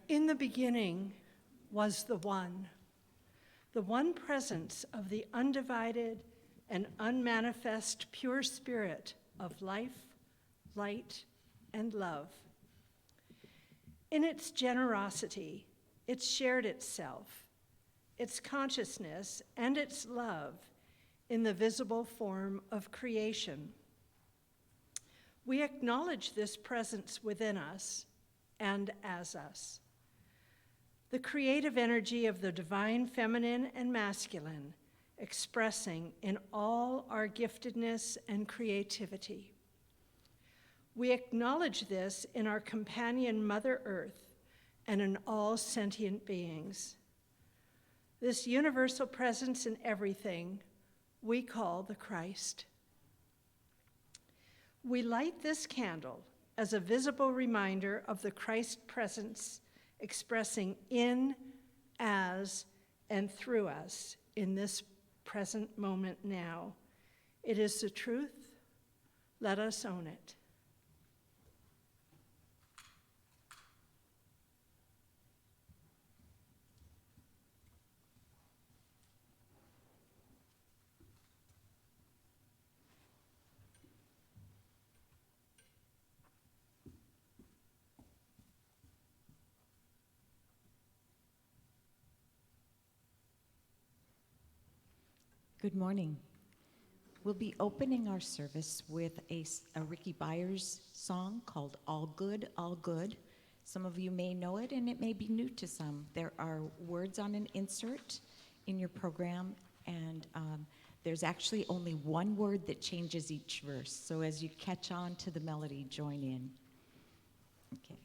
In the beginning was the one presence of the undivided and unmanifest pure spirit of life, light, and love. In its generosity, it shared itself, its consciousness, and its love in the visible form of creation. We acknowledge this presence within us and as us. The creative energy of the divine feminine and masculine expressing in all our giftedness and creativity. We acknowledge this in our companion Mother Earth and in all sentient beings. This universal presence in everything we call the Christ. We light this candle as a visible reminder of the Christ presence expressing in, as, and through us in this present moment now. It is the truth. Let us own it. Good morning. We'll be opening our service with a Ricky Byers song called All Good, All Good. Some of you may know it, and it may be new to some. There are words on an insert in your program, and there's actually only one word that changes each verse. So as you catch on to the melody, join in. Okay.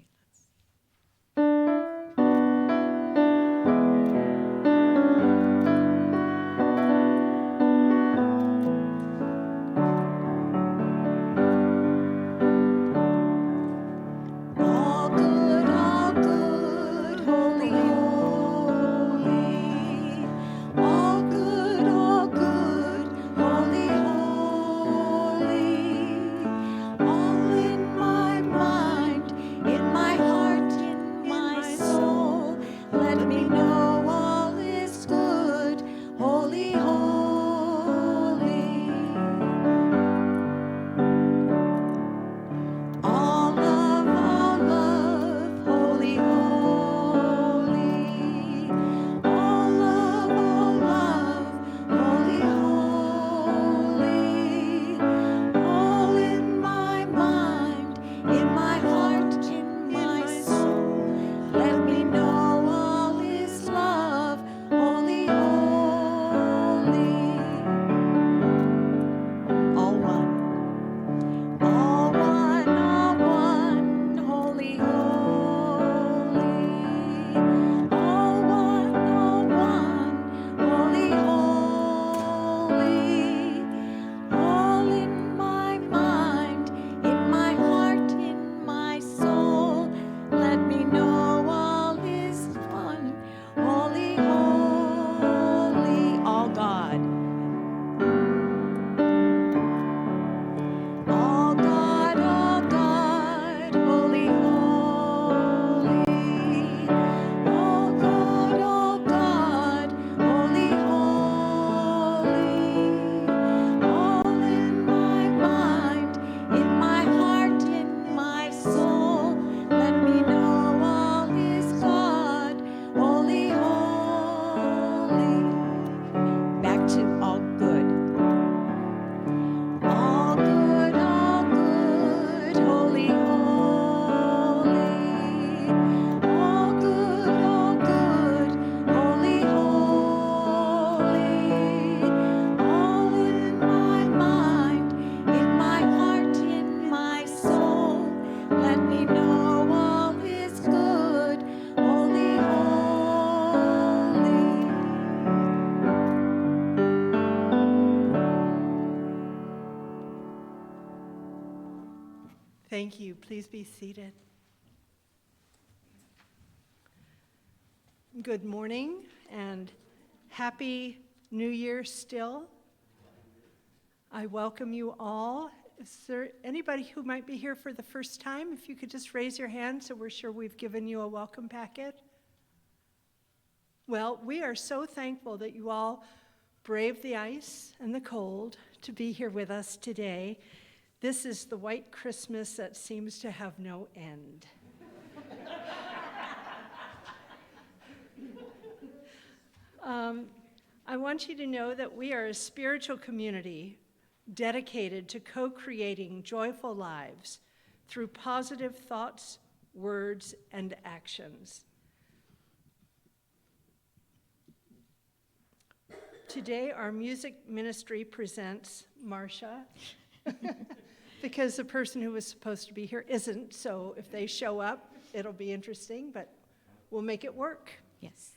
Thank you. Please be seated. Good morning and Happy New Year still. I welcome you all. Is there anybody who might be here for the first time? If you could just raise your hand so we're sure we've given you a welcome packet. Well, we are so thankful that you all braved the ice and the cold to be here with us today. This is the white Christmas that seems to have no end. I want you to know that we are a spiritual community dedicated to co-creating joyful lives through positive thoughts, words, and actions. Today, our music ministry presents Marcia, because the person who was supposed to be here isn't, so if they show up, it'll be interesting, but we'll make it work. Yes.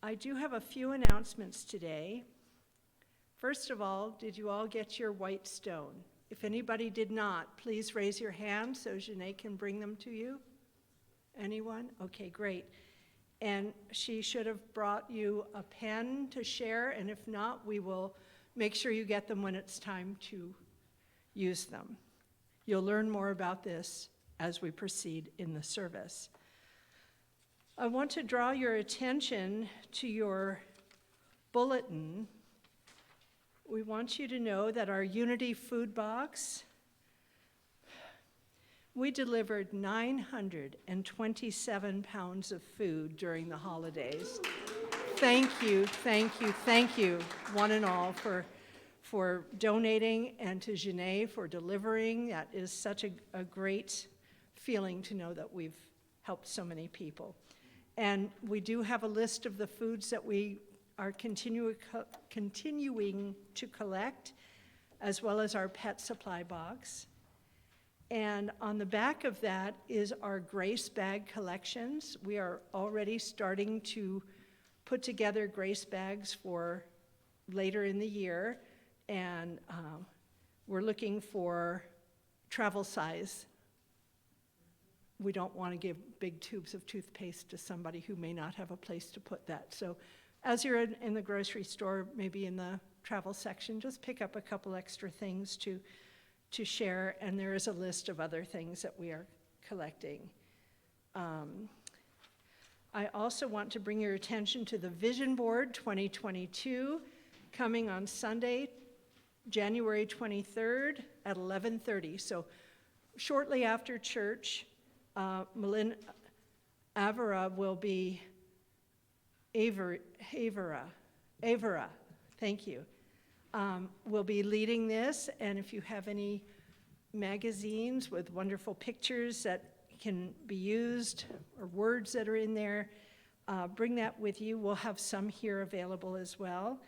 I do have a few announcements today. First of all, did you all get your white stone? If anybody did not, please raise your hand so Janae can bring them to you. Anyone? Okay, great. And she should have brought you a pen to share, and if not, we will make sure you get them when it's time to use them. You'll learn more about this as we proceed in the service. I want to draw your attention to your bulletin. We want you to know that our Unity food box, we delivered 927 pounds of food during the holidays. Thank you, one and all, for donating, and to Janae for delivering. That is such a great feeling to know that we've helped so many people. And we do have a list of the foods that we are continuing to collect, as well as our pet supply box. And on the back of that is our Grace Bag collections. We are already starting to put together Grace Bags for later in the year, and we're looking for travel size. We don't want to give big tubes of toothpaste to somebody who may not have a place to put that. So as you're in the grocery store, maybe in the travel section, just pick up a couple extra things to share, and there is a list of other things that we are collecting. I also want to bring your attention to the Vision Board 2022, coming on Sunday, January 23rd at 11:30. So shortly after church, Avera will be, Avera, thank you, will be leading this. And if you have any magazines with wonderful pictures that can be used, or words that are in there, bring that with you. We'll have some here available as well.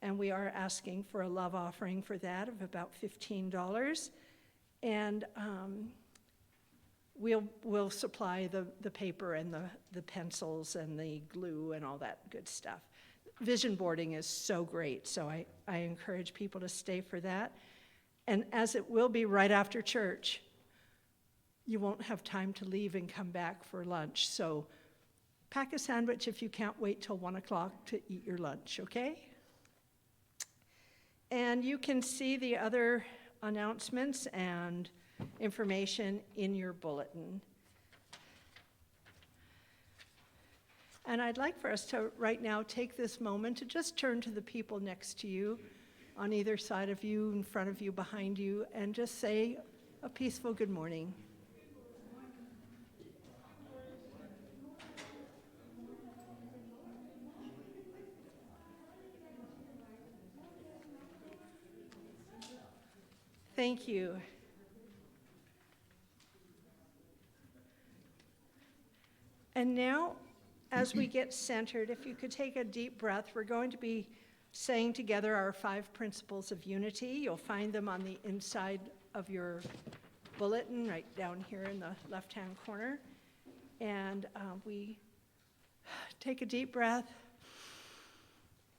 And we are asking for a love offering for that of about $15. And we'll supply the paper and the pencils and the glue and all that good stuff. Vision boarding is so great, so I encourage people to stay for that. And as it will be right after church, you won't have time to leave and come back for lunch. So pack a sandwich if you can't wait till 1 o'clock to eat your lunch, okay? And you can see the other announcements and information in your bulletin. And I'd like for us to right now take this moment to just turn to the people next to you, on either side of you, in front of you, behind you, and just say a peaceful good morning. Thank you. And now, as we get centered, if you could take a deep breath, we're going to be saying together our 5 principles of unity. You'll find them on the inside of your bulletin, right down here in the left-hand corner. And we take a deep breath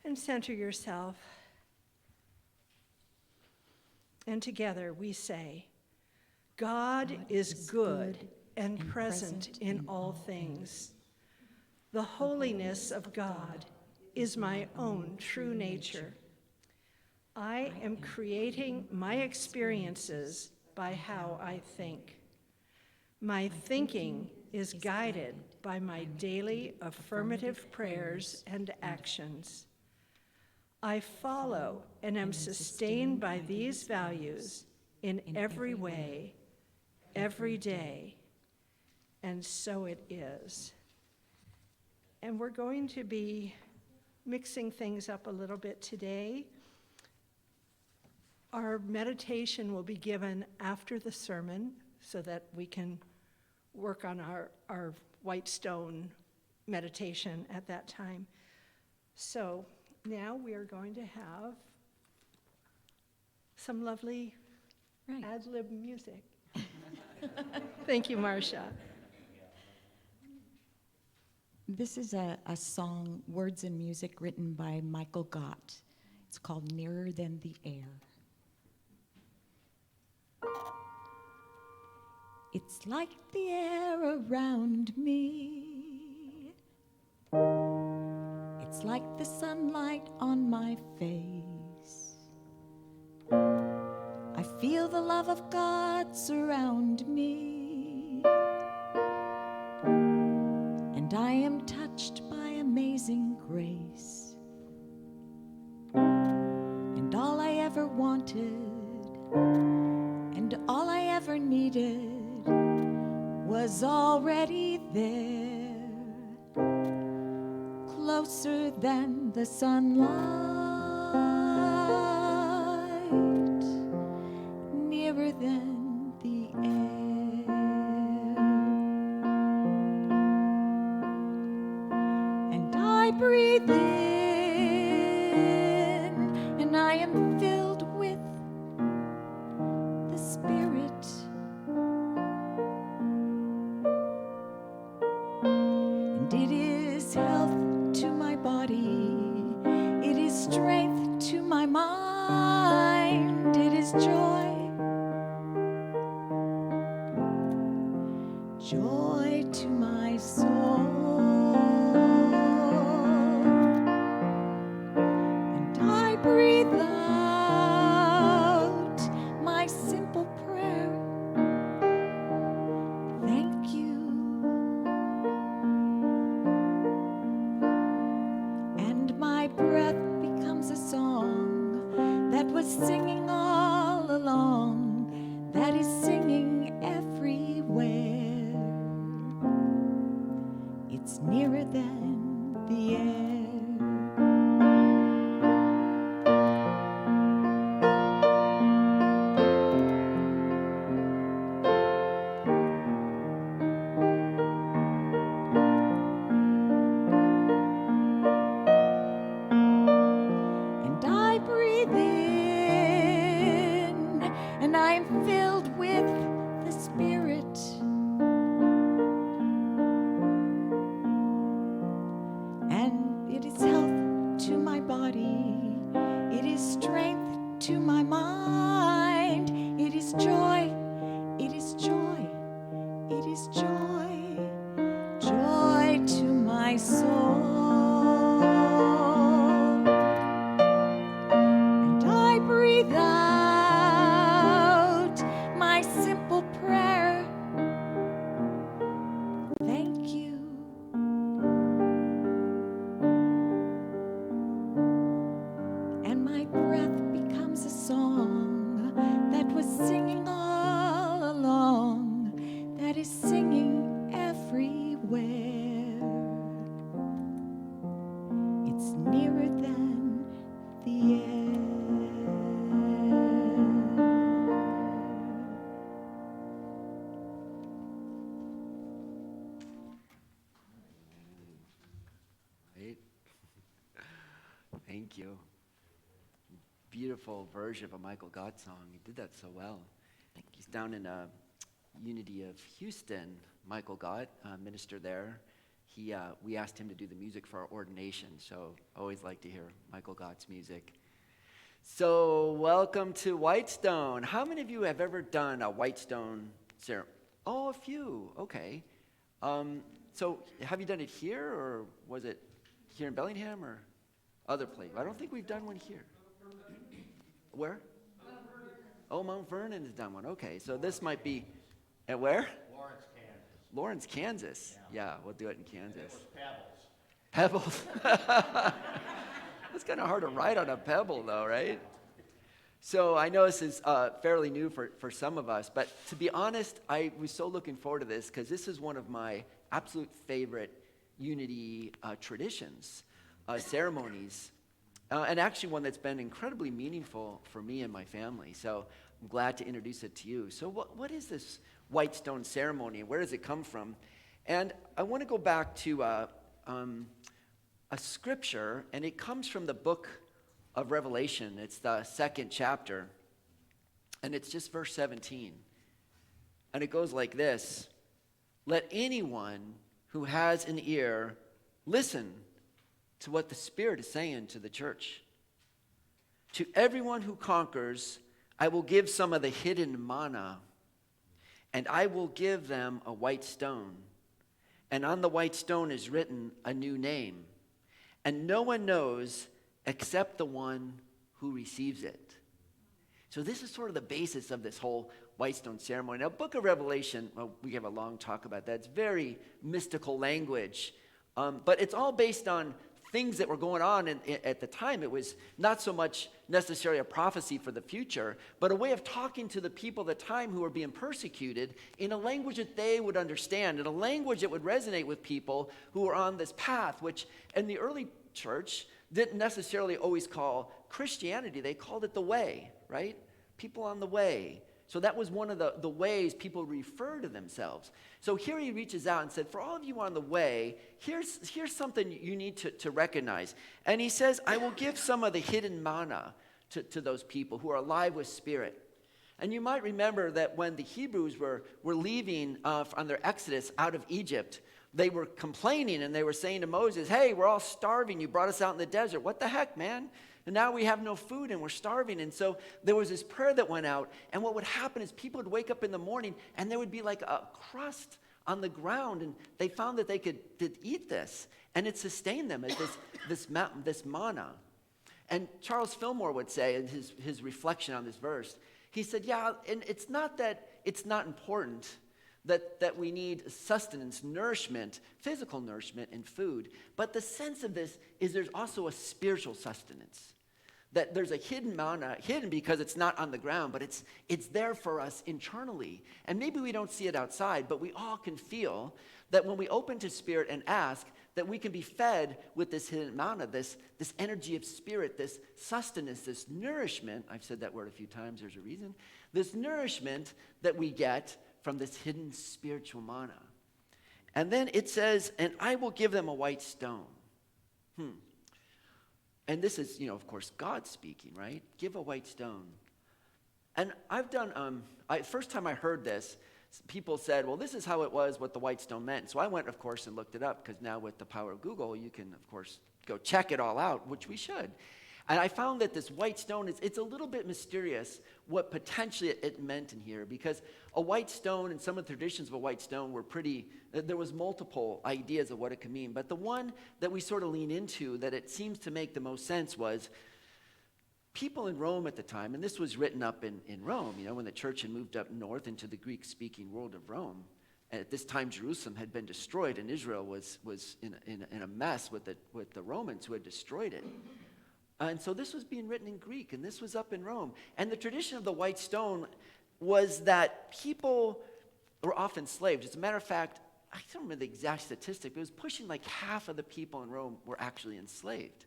and center yourself. And together we say, God is good and present in all things. The holiness of God is my own true nature. I am creating my experiences by how I think. My thinking is guided by my daily affirmative prayers and actions. I follow and am sustained by these values in every way, every day, and so it is. And we're going to be mixing things up a little bit today. Our meditation will be given after the sermon so that we can work on our white stone meditation at that time. So now we are going to have some lovely ad-lib music. Thank you, Marcia. This is a song, words and music, written by Michael Gott. It's called Nearer Than the Air. It's like the air around me. It's like the sunlight on my face. I feel the love of God surround me. And I am touched by amazing grace. And all I ever wanted, and all I ever needed, was already there, closer than the sunlight, nearer than the air. And I breathe in, and I am filled with the Spirit. And it is health to my body, it is strength to my mind, it is joy, joy to my soul. And I breathe out my simple prayer. Thank you. And my breath becomes a song that was singing all along, that is singing everywhere. It's nearer than the air. And I breathe in, and I am filled with the Spirit. And it is health to my body, it is strength to my mind, it is joy, it is joy, it is joy, joy to my soul. And I breathe out my simple prayer. Thank you. And my breath becomes a song that was singing all along, that is singing everywhere. It's nearer than the air. Right? Thank you. Beautiful version of a Michael Gott song. You did that so well. He's down in Unity of Houston, Michael Gott, minister there. We asked him to do the music for our ordination, so I always like to hear Michael Gott's music. So welcome to Whitestone. How many of you have ever done a Whitestone ceremony? Oh, a few. Okay. So have you done it here, or was it here in Bellingham or other place? I don't think we've done one here. Where? Oh, Mount Vernon has done one. Okay, so this might be, at where? Lawrence, Kansas. Yeah, we'll do it in Kansas. Pebbles. It's kind of hard to ride on a pebble, though, right? So I know this is fairly new for some of us, but to be honest, I was so looking forward to this because this is one of my absolute favorite unity traditions, ceremonies, and actually one that's been incredibly meaningful for me and my family. So I'm glad to introduce it to you. So what is this white stone ceremony? Where does it come from? And I want to go back to a scripture, and it comes from the book of Revelation. It's the 2nd chapter, and it's just verse 17. And it goes like this: "Let anyone who has an ear listen to what the Spirit is saying to the church. To everyone who conquers, I will give some of the hidden manna, and I will give them a white stone. And on the white stone is written a new name, and no one knows except the one who receives it." So this is sort of the basis of this whole white stone ceremony. Now, book of Revelation, well, we have a long talk about that. It's very mystical language, but it's all based on things that were going on at the time. It was not so much necessarily a prophecy for the future, but a way of talking to the people of the time who were being persecuted in a language that they would understand, in a language that would resonate with people who were on this path, which in the early church didn't necessarily always call Christianity. They called it the way, right? People on the way. So that was one of the ways people refer to themselves. So here he reaches out and said, for all of you on the way, here's something you need to recognize. And he says, I will give some of the hidden manna to those people who are alive with spirit. And you might remember that when the Hebrews were leaving on their exodus out of Egypt, they were complaining and they were saying to Moses, hey, we're all starving. You brought us out in the desert. What the heck, man? And now we have no food and we're starving. And so there was this prayer that went out. And what would happen is people would wake up in the morning and there would be like a crust on the ground. And they found that they could eat this. And it sustained them as this manna. And Charles Fillmore would say in his reflection on this verse, he said, yeah, and it's not that it's not important that we need sustenance, nourishment, physical nourishment and food. But the sense of this is there's also a spiritual sustenance. That there's a hidden manna, hidden because it's not on the ground, but it's there for us internally. And maybe we don't see it outside, but we all can feel that when we open to spirit and ask, that we can be fed with this hidden manna, this energy of spirit, this sustenance, this nourishment. I've said that word a few times, there's a reason. This nourishment that we get from this hidden spiritual manna. And then it says, and I will give them a white stone. And this is, of course, God speaking, right? Give a white stone. And I've done, first time I heard this, people said, well, this is how it was, what the white stone meant. So I went, of course, and looked it up, because now with the power of Google, you can, of course, go check it all out, which we should. And I found that this white stone, it's a little bit mysterious what potentially it meant in here, because a white stone and some of the traditions of a white stone were there was multiple ideas of what it could mean. But the one that we sort of lean into that it seems to make the most sense was people in Rome at the time, and this was written up in Rome, when the church had moved up north into the Greek-speaking world of Rome. At this time, Jerusalem had been destroyed, and Israel was in a mess with the Romans who had destroyed it. And so this was being written in Greek, and this was up in Rome. And the tradition of the white stone was that people were often slaves. As a matter of fact, I don't remember the exact statistic, but it was pushing like half of the people in Rome were actually enslaved.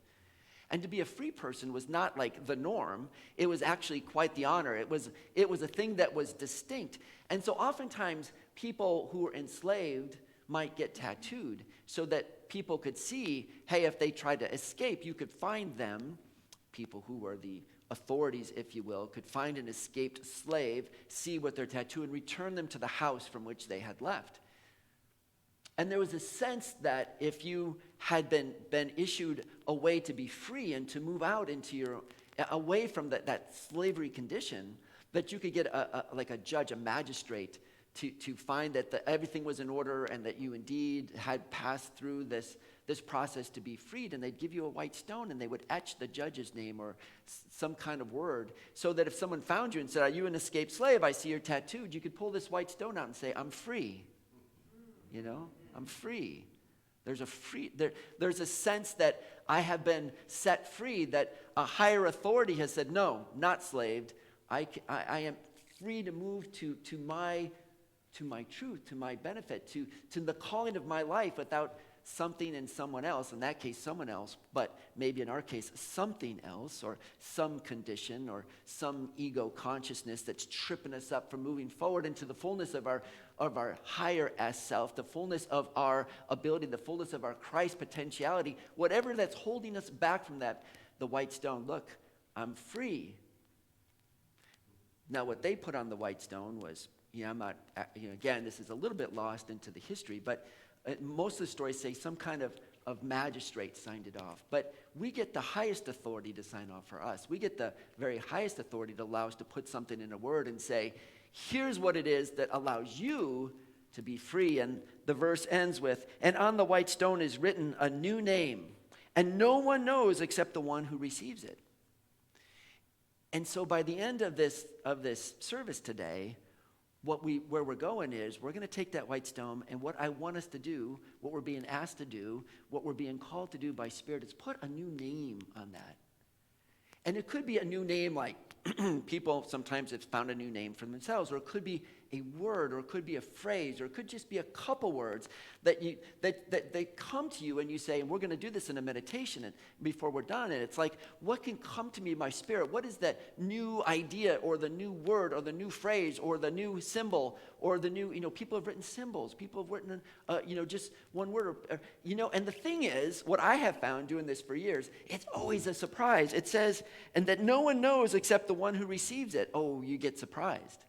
And to be a free person was not like the norm. It was actually quite the honor. It was a thing that was distinct. And so oftentimes people who were enslaved might get tattooed so that people could see, hey, if they tried to escape, you could find them, people who were the authorities, if you will, could find an escaped slave, see what their tattoo, and return them to the house from which they had left. And there was a sense that if you had been issued a way to be free and to move out away from that slavery condition, that you could get like a judge, a magistrate, to find that everything was in order and that you indeed had passed through this process to be freed. And they'd give you a white stone and they would etch the judge's name or some kind of word so that if someone found you and said, "Are you an escaped slave? I see you're tattooed," you could pull this white stone out and say, "I'm free." You know, I'm free. There's a sense that I have been set free, that a higher authority has said, "No, not slaved. I am free to move to my truth, to my benefit, to the calling of my life without something in someone else," in that case someone else, but maybe in our case something else, or some condition or some ego consciousness that's tripping us up from moving forward into the fullness of our higher S self, the fullness of our ability, the fullness of our Christ potentiality, whatever that's holding us back from that, the white stone. Look, I'm free. Now what they put on the white stone was, I'm not, again, this is a little bit lost into the history, but most of the stories say some kind of magistrate signed it off. But we get the highest authority to sign off for us. We get the very highest authority to allow us to put something in a word and say, here's what it is that allows you to be free. And the verse ends with, "And on the white stone is written a new name, and no one knows except the one who receives it." And so by the end of this service today, where we're going is we're going to take that white stone, and what I want us to do, what we're being asked to do, what we're being called to do by Spirit is put a new name on that. And it could be a new name, like people sometimes have found a new name for themselves, or it could be a word, or it could be a phrase, or it could just be a couple words that they come to you and you say, and we're going to do this in a meditation and before we're done, and it's like, what can come to me by Spirit? What is that new idea or the new word or the new phrase or the new symbol or the new, people have written symbols, people have written, just one word, and the thing is, what I have found doing this for years, it's always a surprise. It says, "And that no one knows except the one who receives it." Oh, you get surprised.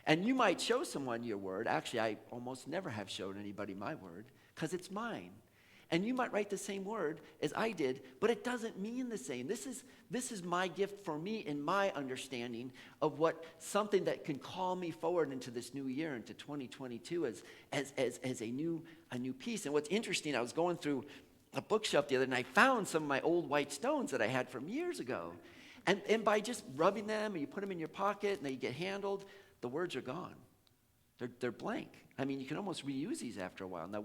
And you might show someone your word. Actually, I almost never have shown anybody my word because it's mine. And you might write the same word as I did, but it doesn't mean the same. This is my gift for me in my understanding of what something that can call me forward into this new year, into 2022 as a new piece. And what's interesting, I was going through a bookshelf the other night, and I found some of my old white stones that I had from years ago. And by just rubbing them, and you put them in your pocket, and they get handled, the words are gone. They're blank. I mean, you can almost reuse these after a while. Now,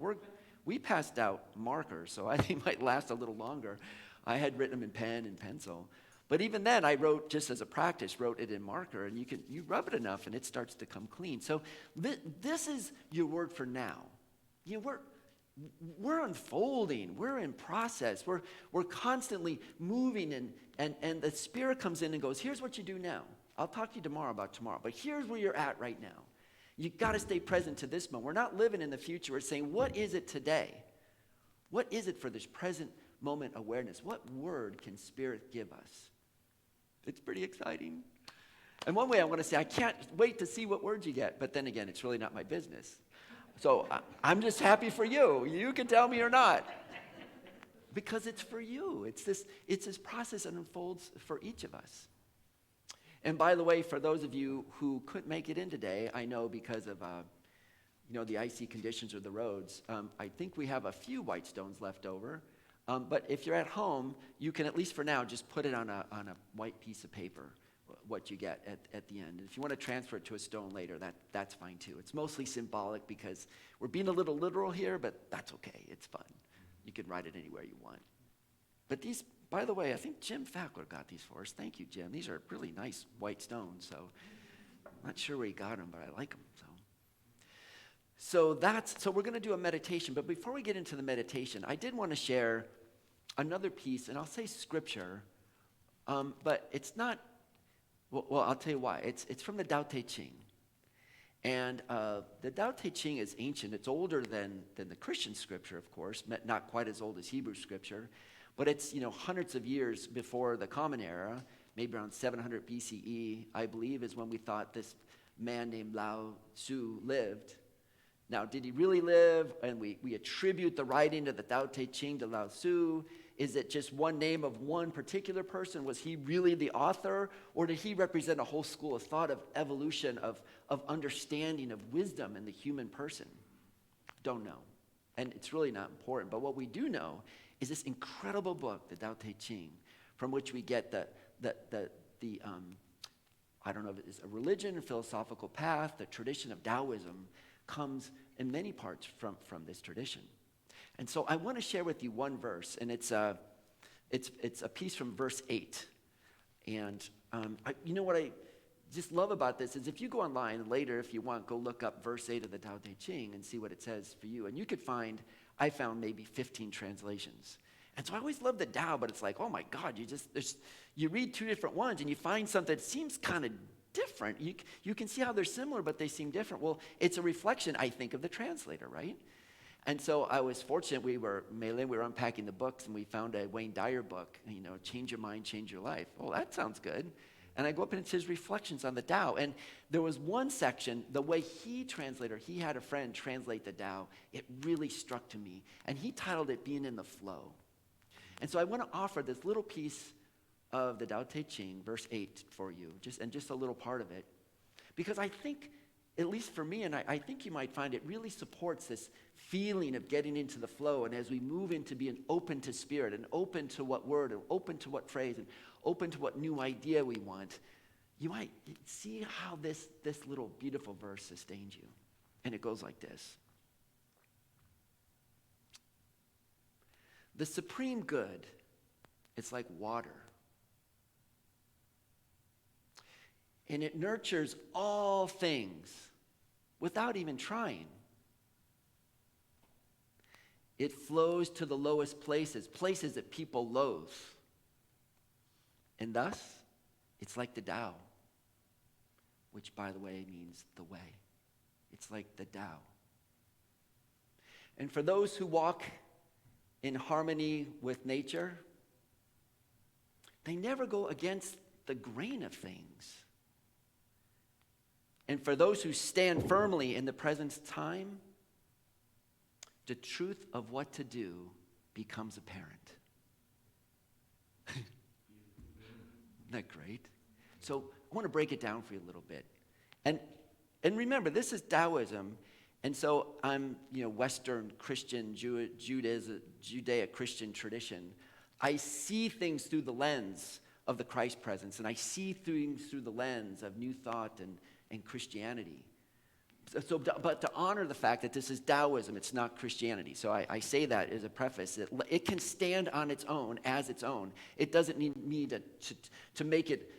we passed out markers, so I think might last a little longer. I had written them in pen and pencil. But even then, I wrote, just as a practice, wrote it in marker, and you rub it enough, and it starts to come clean. So this is your word for now. We're unfolding. We're in process. We're constantly moving, and the Spirit comes in and goes, here's what you do now. I'll talk to you tomorrow about tomorrow, but here's where you're at right now. You got to stay present to this moment. We're not living in the future. We're saying, what is it today? What is it for this present moment awareness? What word can Spirit give us? It's pretty exciting. And one way I want to say, I can't wait to see what words you get, but then again, it's really not my business. So I'm just happy for you. You can tell me or not. Because it's for you. It's this process that unfolds for each of us. And by the way, for those of you who couldn't make it in today, I know because of the icy conditions of the roads, I think we have a few white stones left over. But if you're at home, you can at least for now just put it on a white piece of paper, what you get at the end. And if you want to transfer it to a stone later, that's fine too. It's mostly symbolic because we're being a little literal here, but that's okay. It's fun. You can write it anywhere you want. But these, by the way, I think Jim Fackler got these for us. Thank you, Jim. These are really nice white stones, so I'm not sure where he got them, but I like them. So we're going to do a meditation. But before we get into the meditation, I did want to share another piece, and I'll say scripture, but it's not. Well, I'll tell you why. It's from the Tao Te Ching. And the Tao Te Ching is ancient. It's older than the Christian scripture, of course, not quite as old as Hebrew scripture. But it's, hundreds of years before the Common Era, maybe around 700 BCE, I believe, is when we thought this man named Lao Tzu lived. Now, did he really live? And we attribute the writing of the Tao Te Ching to Lao Tzu. Is it just one name of one particular person? Was he really the author? Or did he represent a whole school of thought, of evolution, of understanding, of wisdom in the human person? Don't know. And it's really not important. But what we do know is this incredible book, the Tao Te Ching, from which we get the I don't know if it's a religion or philosophical path, the tradition of Taoism comes in many parts from this tradition. And so I want to share with you one verse, and it's a piece from verse 8. And you know what I just love about this is if you go online later, if you want, go look up verse 8 of the Tao Te Ching and see what it says for you. And you could I found maybe 15 translations. And so I always love the Tao, but it's like, oh my God, you read two different ones and you find something that seems kind of different. You can see how they're similar, but they seem different. Well, it's a reflection, I think, of the translator, right? And so I was fortunate. We were unpacking the books, and we found a Wayne Dyer book, Change Your Mind, Change Your Life. Oh, that sounds good. And I go up and it's his reflections on the Tao. And there was one section, the way he had a friend translate the Tao, it really struck to me. And he titled it Being in the Flow. And so I want to offer this little piece of the Tao Te Ching, verse 8, for you, just a little part of it. Because I think, at least for me, and I think you might find it really supports this feeling of getting into the flow. And as we move into being open to Spirit and open to what word and open to what phrase and open to what new idea we want, you might see how this little beautiful verse sustains you. And it goes like this. The supreme good, it's like water. And it nurtures all things without even trying. It flows to the lowest places that people loathe. And thus, it's like the Tao, which, by the way, means the way. It's like the Tao. And for those who walk in harmony with nature, they never go against the grain of things. And for those who stand firmly in the present time, the truth of what to do becomes apparent. Isn't that great? So I want to break it down for you a little bit. And remember, this is Taoism. And so I'm, Western Christian, Judeo-Christian tradition. I see things through the lens of the Christ presence, and I see things through the lens of New Thought and Christianity. But to honor the fact that this is Taoism, it's not Christianity. So I say that as a preface. It can stand on its own as its own. It doesn't need me to make it,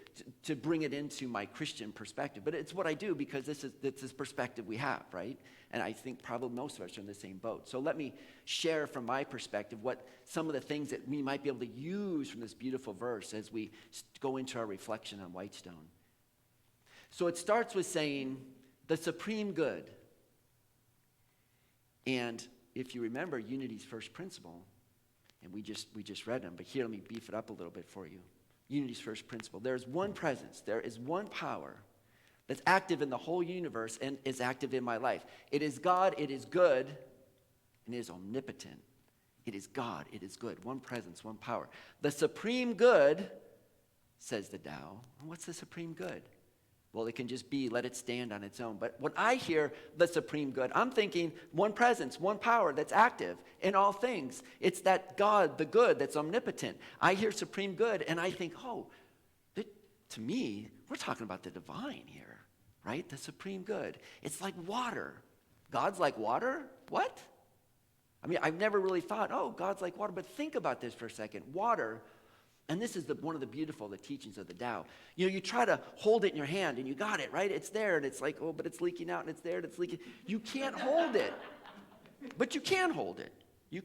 to bring it into my Christian perspective. But it's what I do because this is perspective we have, right? And I think probably most of us are in the same boat. So let me share from my perspective what some of the things that we might be able to use from this beautiful verse as we go into our reflection on Whitestone. So it starts with saying, the supreme good. And if you remember Unity's first principle, and we just read them, but here let me beef it up a little bit for you. Unity's first principle. There is one presence, there is one power that's active in the whole universe and is active in my life. It is God, it is good, and it is omnipotent. It is God, it is good. One presence, one power. The supreme good, says the Tao. What's the supreme good? Well, it can just be, let it stand on its own. But when I hear the supreme good, I'm thinking one presence, one power that's active in all things. It's that God, the good, that's omnipotent. I hear supreme good, and I think, to me, we're talking about the divine here, right? The supreme good. It's like water. God's like water? What? I mean, I've never really thought, God's like water. But think about this for a second. Water. And this is one of the teachings of the Tao. You try to hold it in your hand, and you got it, right? It's there, and it's like, but it's leaking out, and it's there, and it's leaking. You can't hold it. But you can hold it. You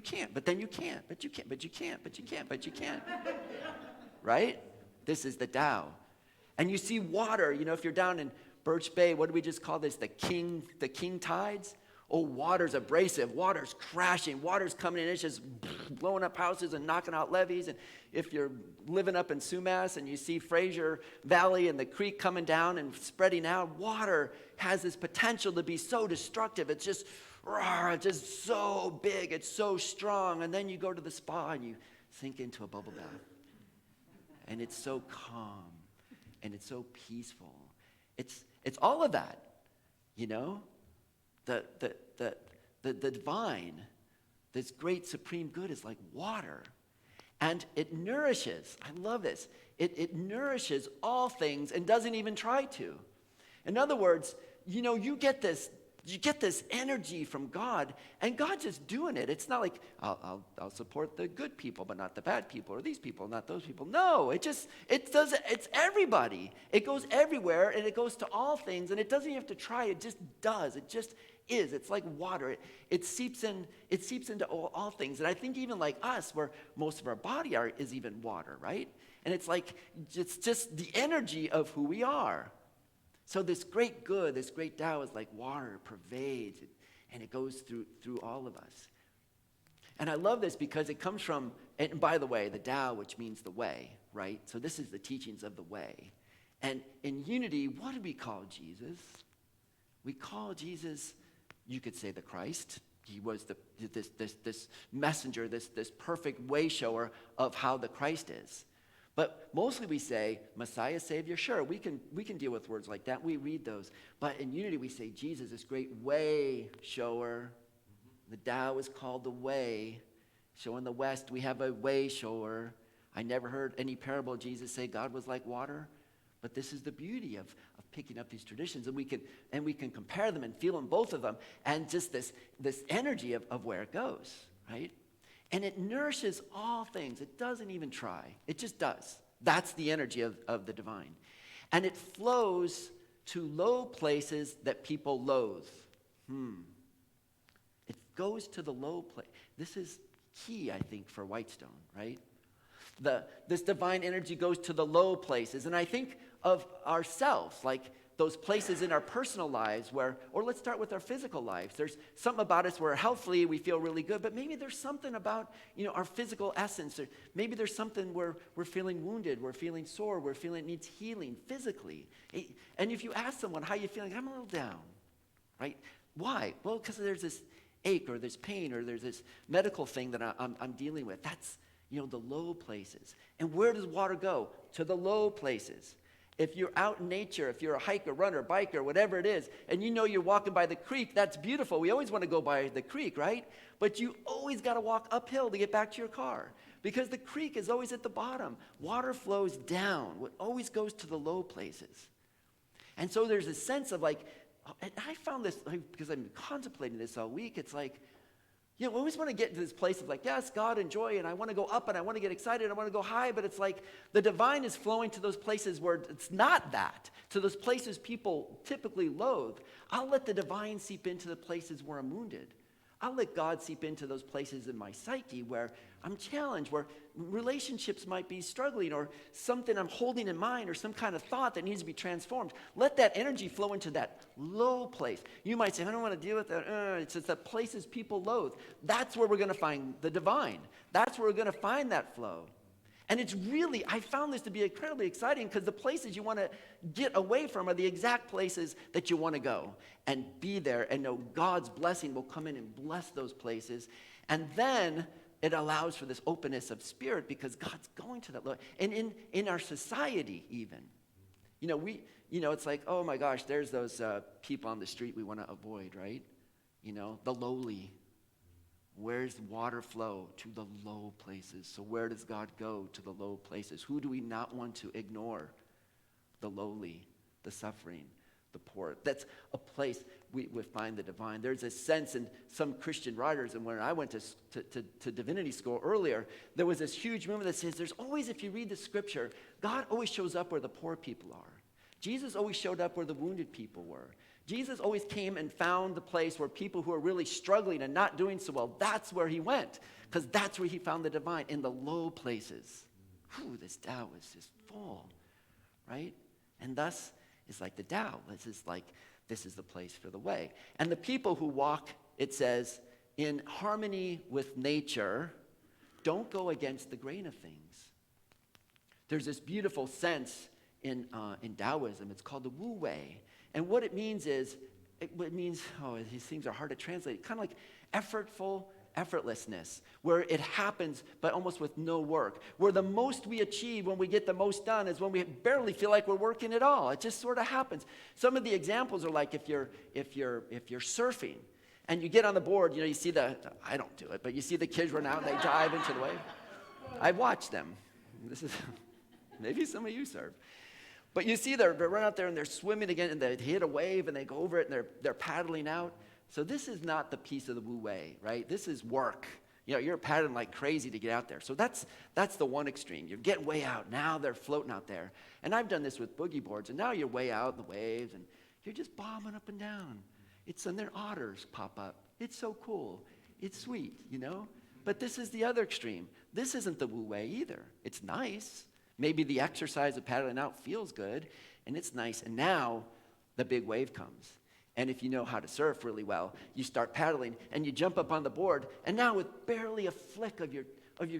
can't, but then you can't, but you can't, but you can't, but you can't, but you can't. Right? This is the Tao. And you see water, if you're down in Birch Bay, what do we just call this? The king tides? Oh, water's abrasive, water's crashing, water's coming in, it's just blowing up houses and knocking out levees. And if you're living up in Sumas and you see Fraser Valley and the creek coming down and spreading out, water has this potential to be so destructive. It's just roar, just so big, it's so strong. And then you go to the spa and you sink into a bubble bath. And it's so calm, and it's so peaceful. It's all of that, you know? The divine, this great supreme good is like water. And it nourishes, I love this, it nourishes all things and doesn't even try to. In other words, you know, you get this energy from God, and God's just doing it. It's not like, I'll support the good people, but not the bad people, or these people, not those people. No, it's everybody. It goes everywhere, and it goes to all things, and it doesn't even have to try. It just does. It just is. It's like water. It seeps into all things. And I think even like us, where most of our body is even water, right? And it's like, it's just the energy of who we are. So this great good, this great Tao is like water, it pervades, and it goes through all of us. And I love this because it comes from, and by the way, the Tao, which means the way, right? So this is the teachings of the way. And in unity, what do we call Jesus? We call Jesus, you could say, the Christ. He was this messenger, this perfect way shower of how the Christ is. But mostly we say, Messiah, Savior. Sure, we can deal with words like that. We read those. But in unity we say, Jesus, this great way shower. The Tao is called the way. So in the West, we have a way shower. I never heard any parable of Jesus say God was like water. But this is the beauty of picking up these traditions. And we can compare them and feel in both of them. And just this energy of where it goes, right? And it nourishes all things. It doesn't even try. It just does. That's the energy of the divine. And it flows to low places that people loathe. It goes to the low place. This is key, I think, for Whitestone, right? This divine energy goes to the low places. And I think of ourselves, like those places in our personal lives where, or let's start with our physical lives. There's something about us where healthily we feel really good, but maybe there's something about, you know, our physical essence. Or maybe there's something where we're feeling wounded, we're feeling sore, we're feeling it needs healing physically. And if you ask someone, how are you feeling? I'm a little down, right? Why? Well, because there's this ache or this pain or there's this medical thing that I'm dealing with. That's, you know, the low places. And where does water go? To the low places. If you're out in nature, if you're a hiker, runner, biker, whatever it is, and you know you're walking by the creek, that's beautiful. We always want to go by the creek, right? But you always got to walk uphill to get back to your car because the creek is always at the bottom. Water flows down. It always goes to the low places. And so there's a sense of like, and I found this, because I'm contemplating this all week, it's like, you know, we always want to get to this place of like, yes, God and joy, and I want to go up, and I want to get excited, and I want to go high, but it's like the divine is flowing to those places where it's not that, to those places people typically loathe. I'll let the divine seep into the places where I'm wounded. I'll let God seep into those places in my psyche where I'm challenged, where relationships might be struggling, or something I'm holding in mind, or some kind of thought that needs to be transformed. Let that energy flow into that low place. You might say, I don't want to deal with that. It's just the places people loathe. That's where we're going to find the divine. That's where we're going to find that flow. And it's really, I found this to be incredibly exciting because the places you want to get away from are the exact places that you want to go and be there and know God's blessing will come in and bless those places. And then it allows for this openness of spirit because God's going to that low. And in our society even, it's like, oh my gosh, there's those people on the street we want to avoid, right? The lowly. Where's water flow? To the low places. So where does God go? To the low places. Who do we not want to ignore? The lowly, the suffering, the poor. That's a place we find the divine. There's a sense in some Christian writers, and when I went to divinity school earlier, there was this huge movement that says there's always, if you read the scripture, God always shows up where the poor people are. Jesus always showed up where the wounded people were. Jesus always came and found the place where people who are really struggling and not doing so well, that's where he went, because that's where he found the divine, in the low places. Whew, this Tao is just full, right? And thus, it's like the Tao. This is the place for the way. And the people who walk, it says, in harmony with nature, don't go against the grain of things. There's this beautiful sense in Taoism. It's called the Wu Wei. And what it means is, it means, these things are hard to translate, kind of like effortful effortlessness, where it happens but almost with no work, where the most we achieve when we get the most done is when we barely feel like we're working at all. It just sort of happens. Some of the examples are like if you're surfing and you get on the board, you see I don't do it, but you see the kids run out and they dive into the wave. I watch them. This is maybe some of you surf. But you see they run out there and they're swimming again and they hit a wave and they go over it and they're paddling out. So this is not the piece of the Wu Wei, right? This is work. You're paddling like crazy to get out there. So that's the one extreme. You're getting way out. Now they're floating out there. And I've done this with boogie boards. And now you're way out in the waves and you're just bobbing up and down. And then otters pop up. It's so cool. It's sweet, But this is the other extreme. This isn't the Wu Wei either. It's nice. Maybe the exercise of paddling out feels good and it's nice. And now the big wave comes. And if you know how to surf really well, you start paddling and you jump up on the board, and now with barely a flick of your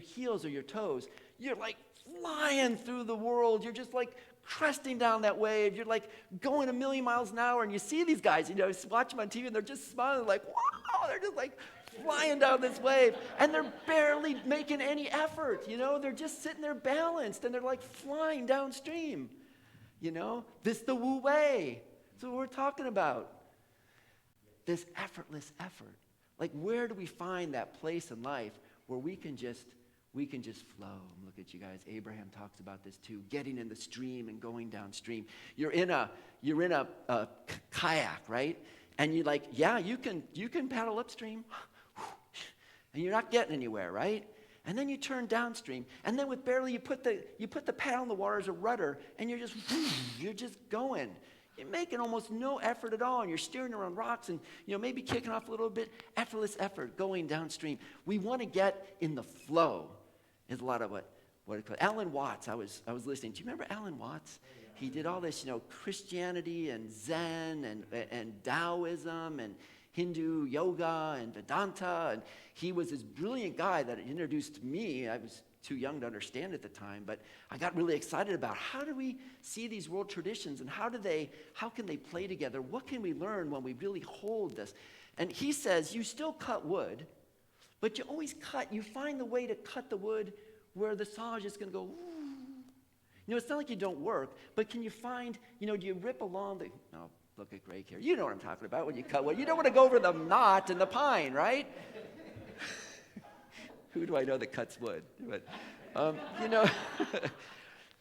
heels or your toes, you're like flying through the world. You're just like cresting down that wave. You're like going 1,000,000 miles an hour, and you see these guys, watch them on TV, and they're just smiling like, wow, they're just like flying down this wave, and they're barely making any effort, They're just sitting there balanced, and they're like flying downstream, This is the Wu Wei. That's what we're talking about. This effortless effort. Like, where do we find that place in life where we can just flow? Look at you guys. Abraham talks about this too. Getting in the stream and going downstream. You're in a kayak, right? And you're like, yeah, you can paddle upstream, and you're not getting anywhere, right? And then you turn downstream, and then with barely you put the paddle in the water as a rudder, and you're just going. You're making almost no effort at all, and you're steering around rocks and maybe kicking off a little bit. Effortless effort going downstream. We want to get in the flow. Is a lot of what it calls. Alan Watts. I was listening. Do you remember Alan Watts? He did all this, Christianity and Zen and Taoism and Hindu yoga and Vedanta, and he was this brilliant guy that introduced me. I was too young to understand at the time, but I got really excited about how do we see these world traditions and how can they play together? What can we learn when we really hold this? And he says, you still cut wood, but you always you find the way to cut the wood where the saw is just going to go, ooh. It's not like you don't work, but can you find, do you rip along look at Greg here. You know what I'm talking about when you cut wood. You don't want to go over the knot in the pine, right? Who do I know that cuts wood? But,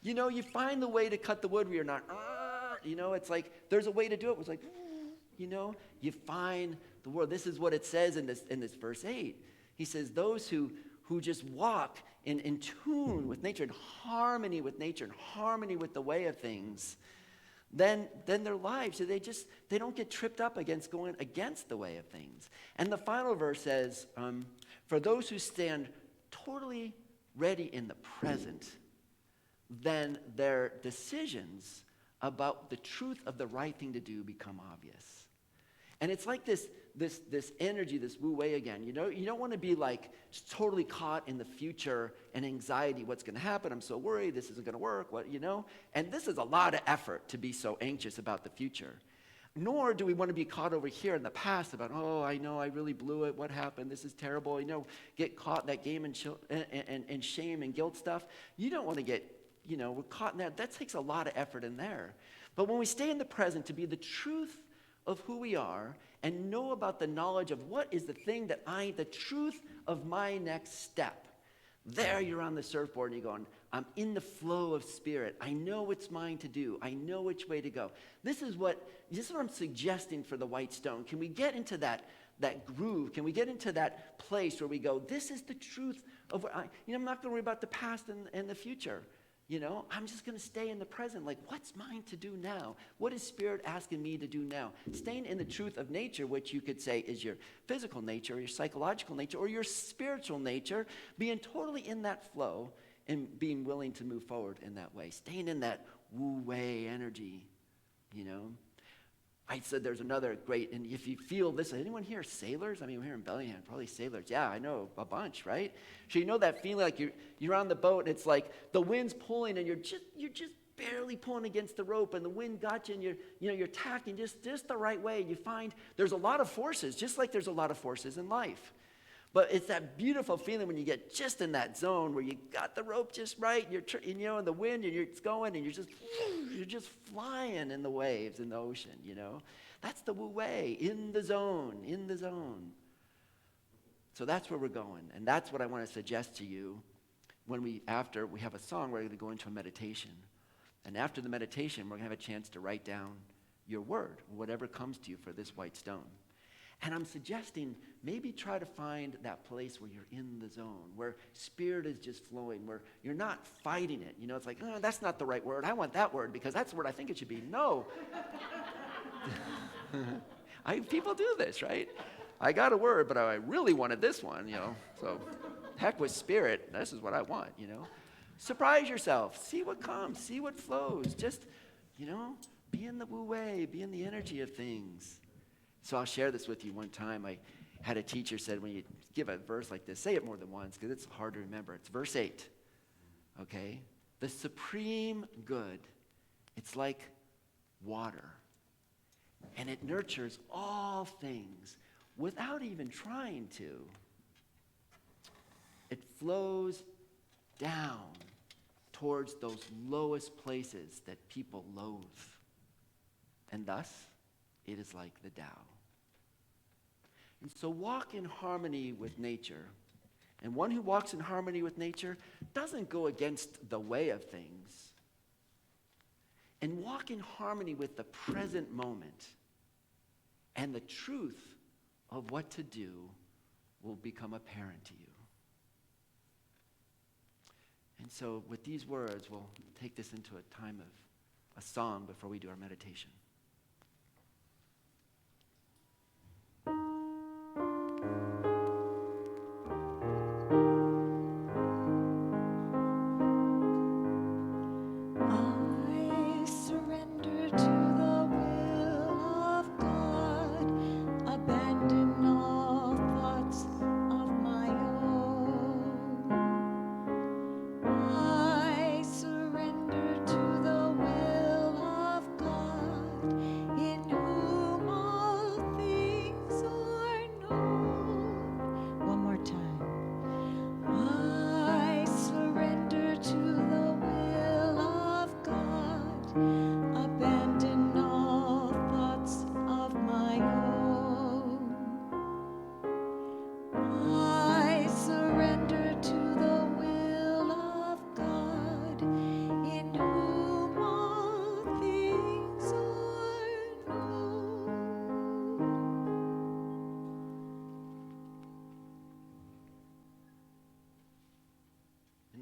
you find the way to cut the wood where you're not, it's like, there's a way to do it. It's like, you find the word. This is what it says in this verse 8. He says, those who just walk in tune with nature, in harmony with nature, in harmony with the way of things, then their lives, so they don't get tripped up against going against the way of things. And the final verse says, for those who stand totally ready in the present, then their decisions about the truth of the right thing to do become obvious. And it's like this energy, this Wu Wei again. You don't want to be like totally caught in the future and anxiety. What's going to happen? I'm so worried. This isn't going to work. And this is a lot of effort to be so anxious about the future. Nor do we want to be caught over here in the past about, I know I really blew it. What happened? This is terrible. Get caught in that game and shame and guilt stuff. You don't want to get, we're caught in that. That takes a lot of effort in there. But when we stay in the present to be the truth of who we are and know about the knowledge of what is the thing the truth of my next step. There you're on the surfboard and you're going, I'm in the flow of spirit. I know what's mine to do. I know which way to go. This is what I'm suggesting for the white stone. Can we get into that groove? Can we get into that place where we go, this is the truth of what I'm not going to worry about the past and the future. I'm just going to stay in the present. Like, what's mine to do now? What is Spirit asking me to do now? Staying in the truth of nature, which you could say is your physical nature, or your psychological nature, or your spiritual nature, being totally in that flow and being willing to move forward in that way. Staying in that Wu Wei energy, I said there's another great, and if you feel this, anyone here sailors? I mean, we're here in Bellingham, probably sailors. Yeah, I know a bunch, right? So that feeling like you're on the boat, and it's like the wind's pulling, and you're just barely pulling against the rope, and the wind got you, and you're tacking just the right way. You find there's a lot of forces, just like there's a lot of forces in life. But it's that beautiful feeling when you get just in that zone where you got the rope just right, and you're in the wind, and it's going, and you're just flying in the waves in the ocean, That's the Wu Wei, in the zone. So that's where we're going, and that's what I want to suggest to you. After we have a song, we're going to go into a meditation. And after the meditation, we're going to have a chance to write down your word, whatever comes to you for this white stone. And I'm suggesting maybe try to find that place where you're in the zone, where spirit is just flowing, where you're not fighting it. It's like, oh, that's not the right word. I want that word because that's the word I think it should be. No. People do this, right? I got a word, but I really wanted this one, So heck with spirit. This is what I want, Surprise yourself. See what comes. See what flows. Just, be in the Wu Wei. Be in the energy of things. So I'll share this with you. One time I had a teacher said, when you give a verse like this, say it more than once because it's hard to remember. It's verse 8, okay? The supreme good, it's like water, and it nurtures all things without even trying to. It flows down towards those lowest places that people loathe, and thus it is like the Tao. And so walk in harmony with nature. And one who walks in harmony with nature doesn't go against the way of things. And walk in harmony with the present moment. And the truth of what to do will become apparent to you. And so with these words, we'll take this into a time of a song before we do our meditation.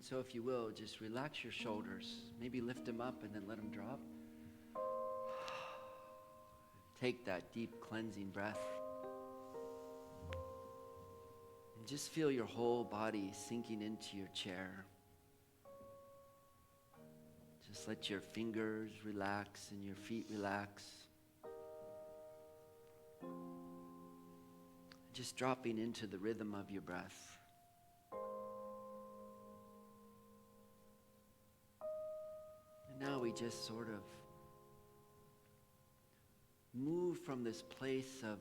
So if you will, just relax your shoulders. Maybe lift them up and then let them drop. Take that deep cleansing breath. And just feel your whole body sinking into your chair. Just let your fingers relax and your feet relax. Just dropping into the rhythm of your breath. Now we just sort of move from this place of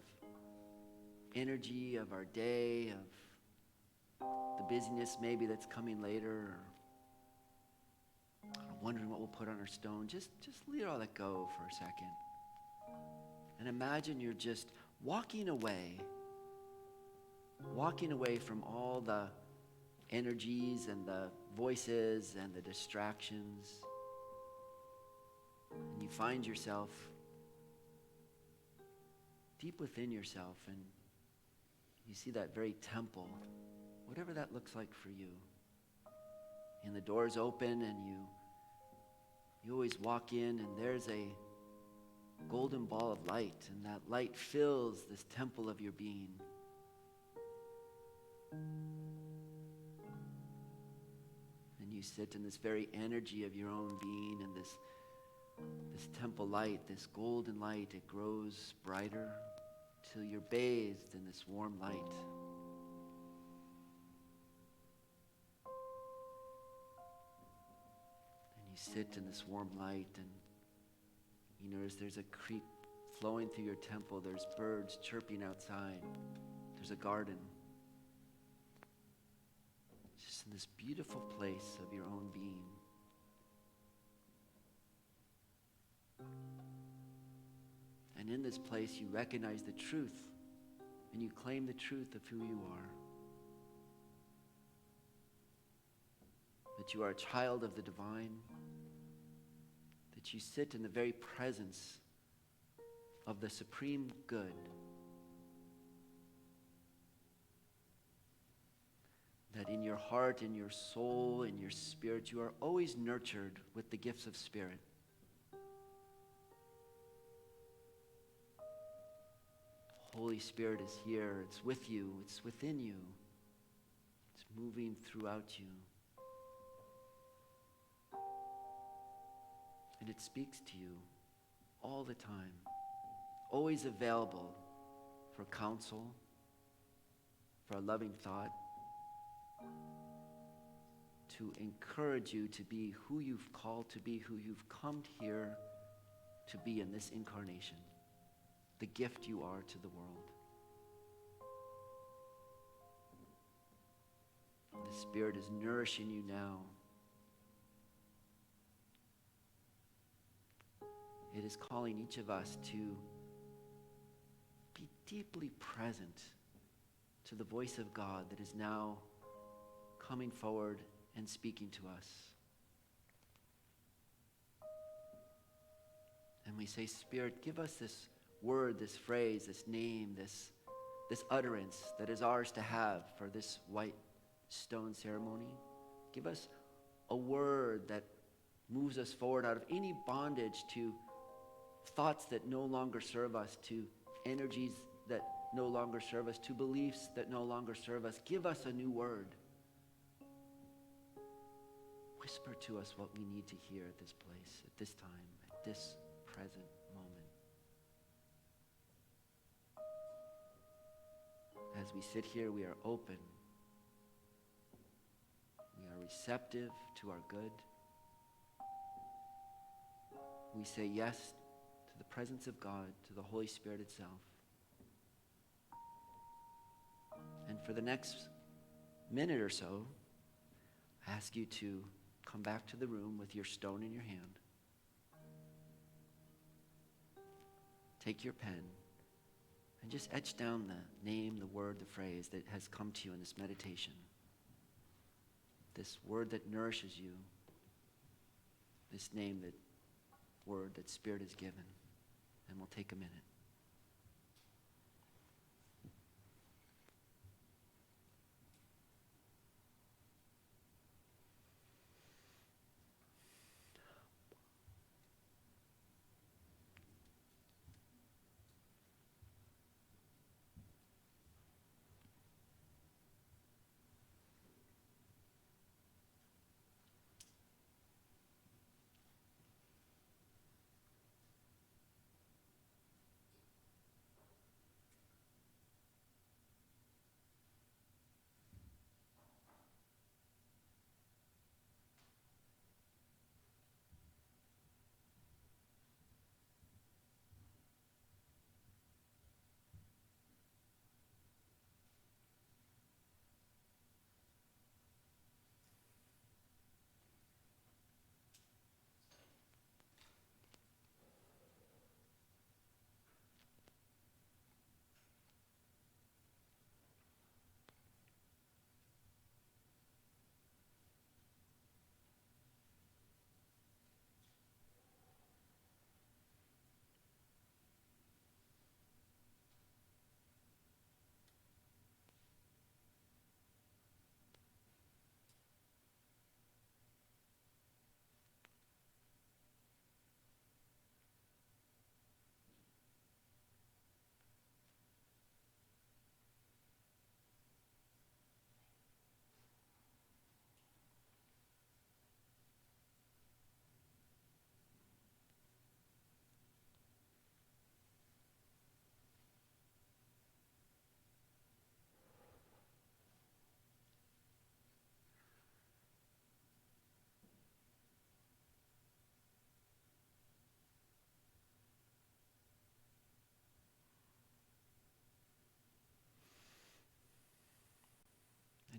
energy of our day, of the busyness maybe that's coming later, or wondering what we'll put on our stone. Just let all that go for a second. And imagine you're just walking away from all the energies and the voices and the distractions. And you find yourself deep within yourself, and you see that very temple, whatever that looks like for you. And the doors open, and you always walk in, and there's a golden ball of light, and that light fills this temple of your being. And you sit in this very energy of your own being, and this temple light, this golden light, it grows brighter till you're bathed in this warm light. And you sit in this warm light, and you notice there's a creek flowing through your temple. There's birds chirping outside. There's a garden. Just in this beautiful place of your own being. And in this place, you recognize the truth, and you claim the truth of who you are. That you are a child of the divine, that you sit in the very presence of the supreme good. That in your heart, in your soul, in your spirit, you are always nurtured with the gifts of spirit. Holy Spirit is here. It's with you. It's within you. It's moving throughout you. And it speaks to you all the time. Always available for counsel, for a loving thought, to encourage you to be who you've called to be, who you've come here to be in this incarnation. The gift you are to the world. The Spirit is nourishing you now. It is calling each of us to be deeply present to the voice of God that is now coming forward and speaking to us. And we say, Spirit, give us this word, this phrase, this name, this utterance that is ours to have for this white stone ceremony. Give us a word that moves us forward out of any bondage to thoughts that no longer serve us, to energies that no longer serve us, to beliefs that no longer serve us. Give us a new word. Whisper to us what we need to hear at this place, at this time, at this present moment. As we sit here, we are open. We are receptive to our good. We say yes to the presence of God, to the Holy Spirit itself. And for the next minute or so, I ask you to come back to the room with your stone in your hand. Take your pen and just etch down the name, the word, the phrase that has come to you in this meditation. This word that nourishes you. This name, that word that Spirit has given. And we'll take a minute.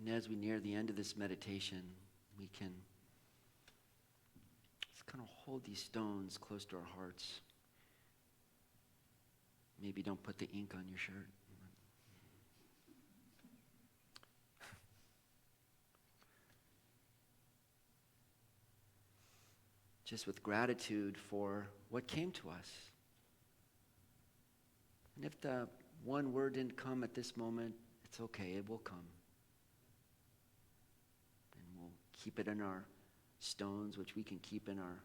And as we near the end of this meditation, we can just kind of hold these stones close to our hearts. Maybe don't put the ink on your shirt. Just with gratitude for what came to us. And if the one word didn't come at this moment, it's okay, it will come. And we'll keep it in our stones, which we can keep in our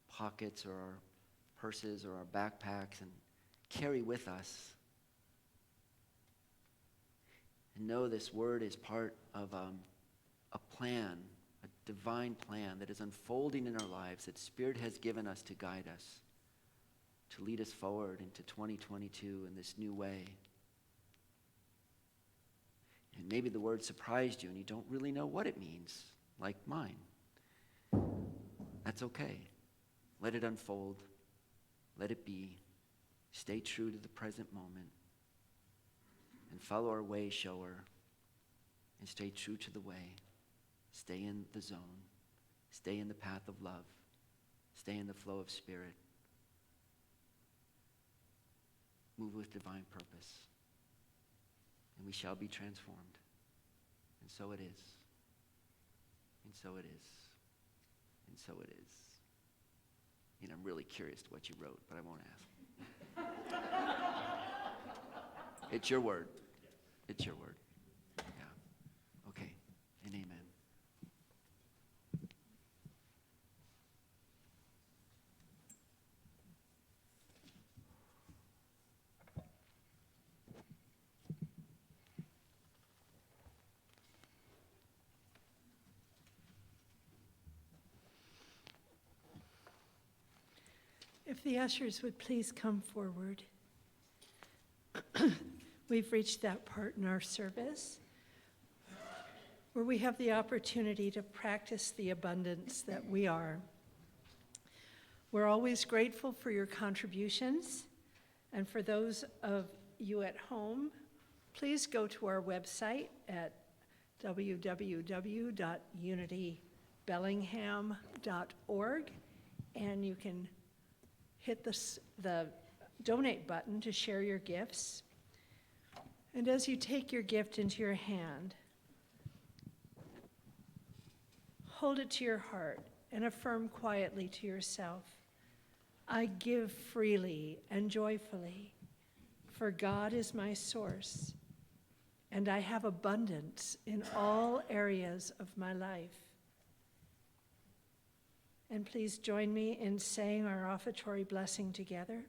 pockets or our purses or our backpacks and carry with us. And know this word is part of a plan, a divine plan that is unfolding in our lives, that Spirit has given us to guide us, to lead us forward into 2022 in this new way. And maybe the word surprised you and you don't really know what it means, like mine. That's okay. Let it unfold. Let it be. Stay true to the present moment. And follow our way shower. And stay true to the way. Stay in the zone. Stay in the path of love. Stay in the flow of Spirit. Move with divine purpose. And we shall be transformed. And so it is. And so it is. And so it is. You know, I'm really curious to what you wrote, but I won't ask. It's your word. It's your word. Yeah. Okay. And amen. If the ushers would please come forward. We've reached that part in our service where we have the opportunity to practice the abundance that we are. We're always grateful for your contributions, and for those of you at home, please go to our website at www.unitybellingham.org, and you can hit the donate button to share your gifts. And as you take your gift into your hand, hold it to your heart and affirm quietly to yourself, I give freely and joyfully, for God is my source, and I have abundance in all areas of my life. And please join me in saying our offertory blessing together.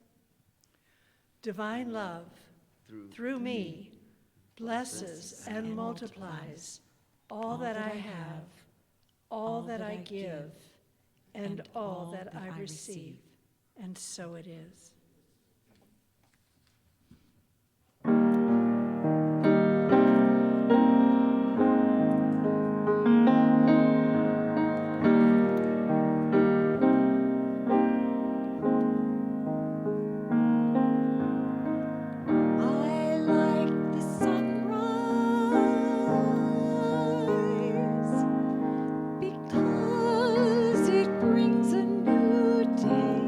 Divine love, through me, blesses and multiplies all that I have, all that I give, and all that I receive. And so it is. Because it brings a new day.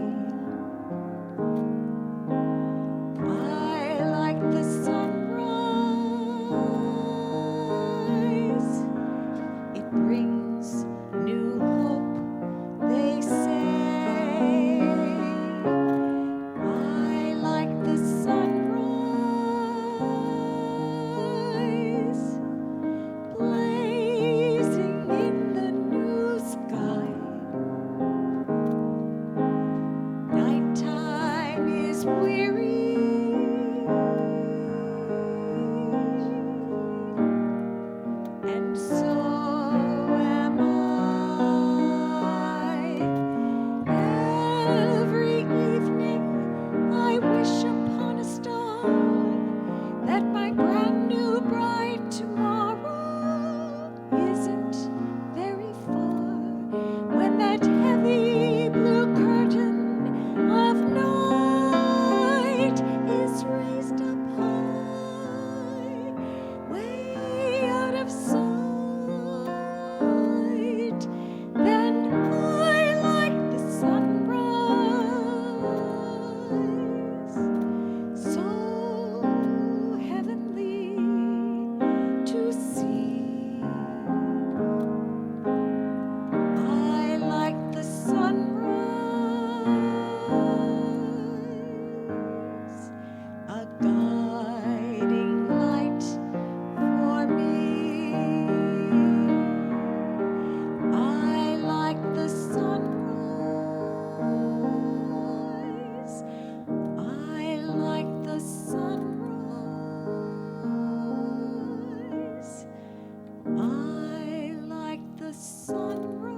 I like the sunrise.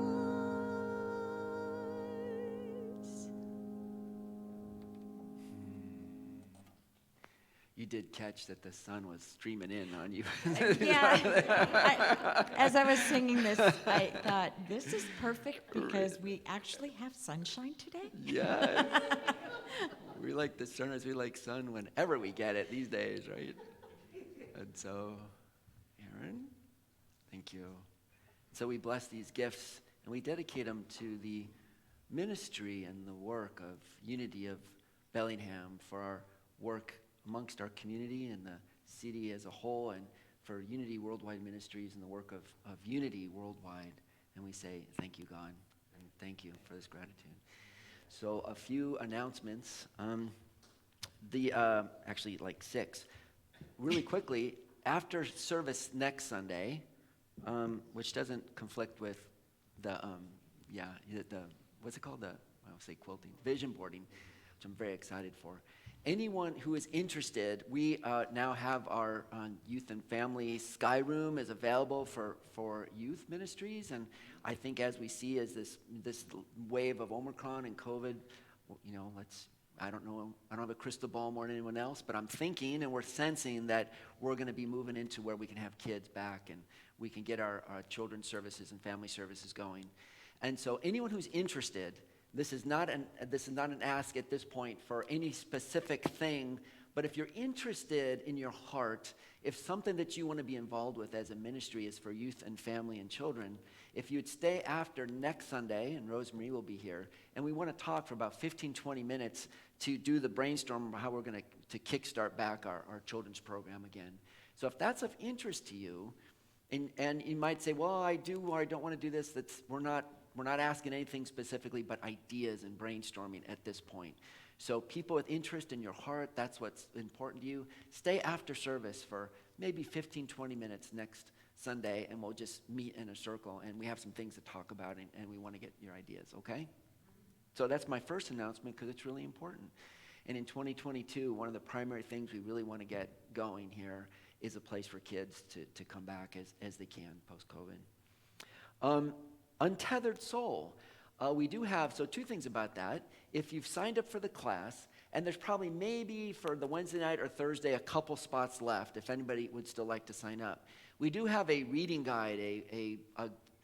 You did catch that the sun was streaming in on you. As I was singing this, I thought, this is perfect because we actually have sunshine today. Yeah. We like the sunrise. We like sun whenever we get it these days, right? And so, Aaron, thank you. So we bless these gifts and we dedicate them to the ministry and the work of Unity of Bellingham, for our work amongst our community and the city as a whole, and for Unity Worldwide Ministries and the work of Unity Worldwide. And we say, thank you, God, and thank you for this gratitude. So a few announcements. Actually, like 6. Really quickly, after service next Sunday, which doesn't conflict with the what's it called? I'll say quilting, vision boarding, which I'm very excited for. Anyone who is interested, we now have our youth and family Sky Room is available for youth ministries, and I think as we see as this wave of Omicron and COVID, I don't know, I don't have a crystal ball more than anyone else, but I'm thinking and we're sensing that we're going to be moving into where we can have kids back and we can get our children's services and family services going. And so anyone who's interested, this is not an ask at this point for any specific thing, but if you're interested in your heart, if something that you want to be involved with as a ministry is for youth and family and children, if you'd stay after next Sunday, and Rosemary will be here, and we want to talk for about 15, 20 minutes to do the brainstorm of how we're going to kickstart back our children's program again. So if that's of interest to you, and you might say, well, I do or I don't want to do this, we're not asking anything specifically, but ideas and brainstorming at this point. So people with interest in your heart, that's what's important to you. Stay after service for maybe 15, 20 minutes next Sunday, and we'll just meet in a circle, and we have some things to talk about, and we want to get your ideas, okay? So that's my first announcement because it's really important. And in 2022, one of the primary things we really want to get going here is a place for kids to come back as they can post-COVID. Untethered Soul. We do have, so 2 things about that. If you've signed up for the class, and there's probably maybe for the Wednesday night or Thursday a couple spots left if anybody would still like to sign up. We do have a reading guide, a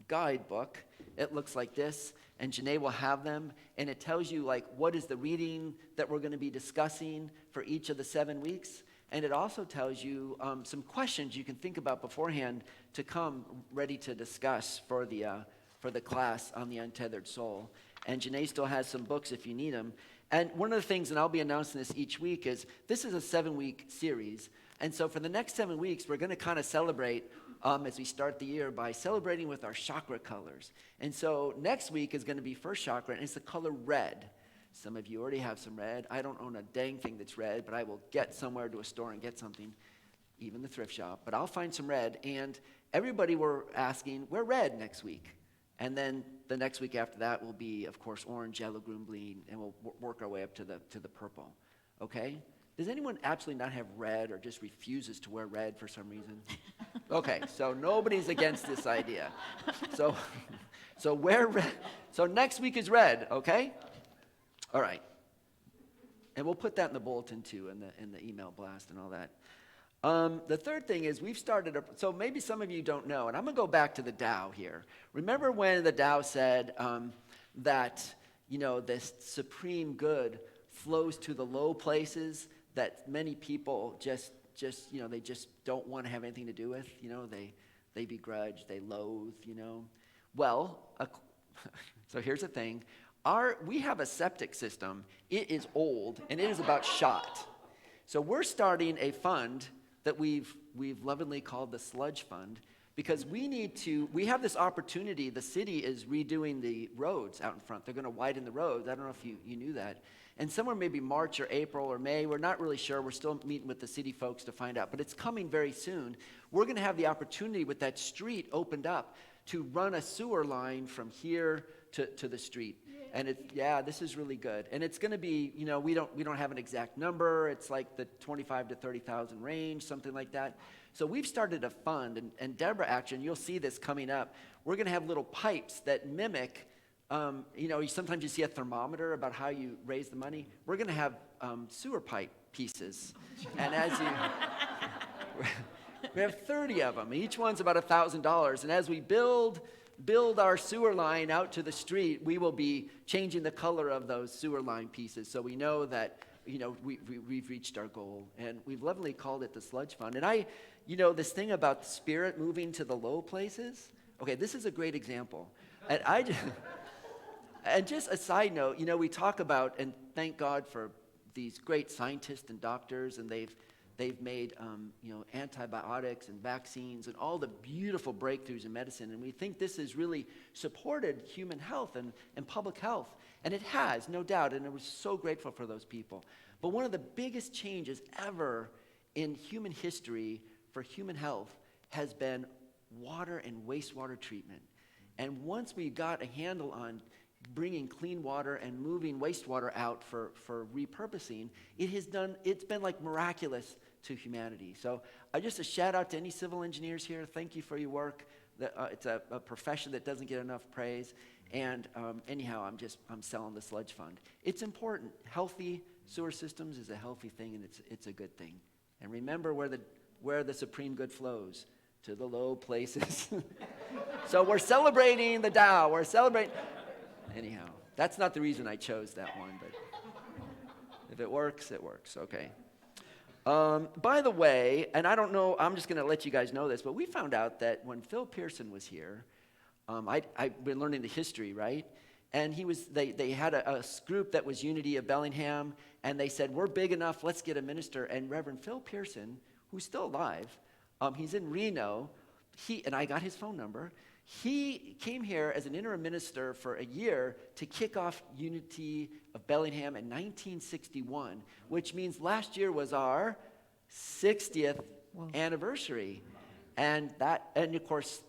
guidebook. It looks like this, and Janae will have them, and it tells you like what is the reading that we're going to be discussing for each of the 7 weeks. And it also tells you some questions you can think about beforehand to come ready to discuss for the class on the Untethered Soul. And Janae still has some books if you need them. And one of the things, and I'll be announcing this each week, is this is a 7-week series. And so for the next 7 weeks, we're going to kind of celebrate as we start the year by celebrating with our chakra colors. And so next week is going to be first chakra, and it's the color red. Some of you already have some red. I don't own a dang thing that's red, but I will get somewhere to a store and get something, even the thrift shop. But I'll find some red. And everybody were asking, wear red next week. And then the next week after that will be, of course, orange, yellow, green, bleed, and we'll work our way up to the purple. Okay? Does anyone absolutely not have red or just refuses to wear red for some reason? Okay, so nobody's against this idea. So wear red. So next week is red, okay? All right. And we'll put that in the bulletin too, in the email blast and all that. The third thing is we've started, so maybe some of you don't know, and I'm going to go back to the Tao here. Remember when the Tao said that, this supreme good flows to the low places that many people just they just don't want to have anything to do with, they begrudge, they loathe, Well, so here's the thing. We have a septic system. It is old, and it is about shot. So we're starting a fund that we've lovingly called the Sludge Fund, because we have this opportunity. The city is redoing the roads out in front. They're going to widen the roads. I don't know if you knew that. And somewhere maybe March or April or May, we're not really sure. We're still meeting with the city folks to find out, but it's coming very soon. We're going to have the opportunity with that street opened up to run a sewer line from here to the street. And this is really good. And it's going to be, we don't have an exact number. It's like the 25 to 30,000 range, something like that. So we've started a fund, and Deborah, actually, and you'll see this coming up, we're going to have little pipes that mimic, sometimes you see a thermometer about how you raise the money. We're going to have sewer pipe pieces. And as you... We have 30 of them. Each one's about $1,000. And as we build our sewer line out to the street, we will be changing the color of those sewer line pieces. So we know that, we've reached our goal. And we've lovingly called it the Sludge Fund. And this thing about the Spirit moving to the low places, okay, this is a great example. And just a side note, we talk about, and thank God for these great scientists and doctors, and they've made, antibiotics and vaccines and all the beautiful breakthroughs in medicine. And we think this has really supported human health and public health. And it has, no doubt. And we're so grateful for those people. But one of the biggest changes ever in human history for human health has been water and wastewater treatment. And once we got a handle on bringing clean water and moving wastewater out for repurposing, it's been like miraculous to humanity. So just a shout out to any civil engineers here. Thank you for your work. It's a profession that doesn't get enough praise. And anyhow, I'm selling the Sludge Fund. It's important. Healthy sewer systems is a healthy thing, and it's a good thing. And remember where the supreme good flows, to the low places. So we're celebrating the Tao. We're celebrating. Anyhow, that's not the reason I chose that one, but if it works, it works. Okay. By the way, and I don't know, I'm just going to let you guys know this, but we found out that when Phil Pearson was here, I've been learning the history, right? And they had a group that was Unity of Bellingham, and they said, we're big enough, let's get a minister. And Reverend Phil Pearson, who's still alive, he's in Reno, and I got his phone number. He came here as an interim minister for a year to kick off Unity of Bellingham in 1961, which means last year was our 60th anniversary. And of course,